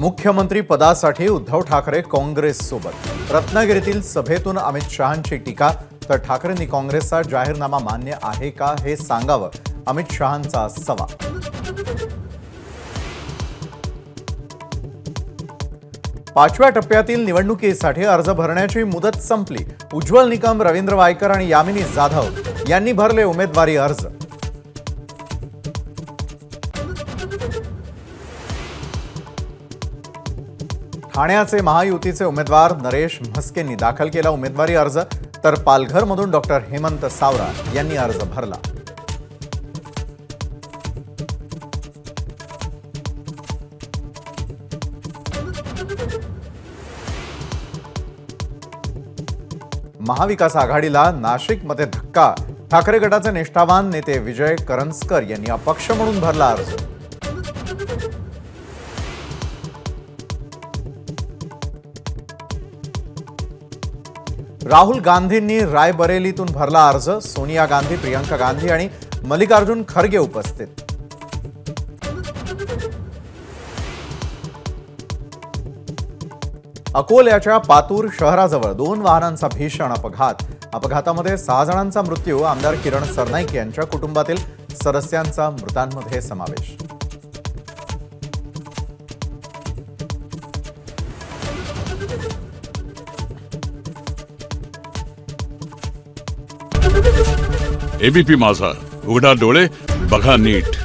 मुख्यमंत्री पदासाठी उद्धव ठाकरे काँग्रेस सोबत। रत्नागिरीतील सभेतून अमित शहांची टीका, तर ठाकरेंनी काँग्रेसचा जाहीरनामा मान्य आहे का हे सांगावं, अमित शहांचा सवाल। पाचव्या टप्प्यातील निवडणुकीसाठी अर्ज भरण्याची मुदत संपली। उज्ज्वल निकम, रवींद्र वायकर आणि यामिनी जाधव यांनी भरले उमेदवारी अर्ज। ठाण्याचे महायुतीचे उमेदवार नरेश म्हस्केंनी दाखल केला उमेदवारी अर्ज, तर पालघरमधून डॉक्टर हेमंत सावरा यांनी अर्ज भरला। महाविकास आघाडीला नाशिकमध्ये धक्का। ठाकरे गटाचे निष्ठावान नेते विजय करंजकर यांनी अपक्ष म्हणून भरला अर्ज। राहुल गांधींनी रायबरेलीतून भरला अर्ज। सोनिया गांधी, प्रियंका गांधी आणि मल्लिकार्जुन खरगे उपस्थित। अकोल्याच्या पातूर शहराजवळ 2 वाहनांचा भीषण अपघात। अपघातामध्ये 6 जणांचा मृत्यू। आमदार किरण सरनाईक यांच्या कुटुंबातील सदस्यांचा मृतांमध्ये समावेश। एबीपी माझा, उघडा डोळे बघा नीट।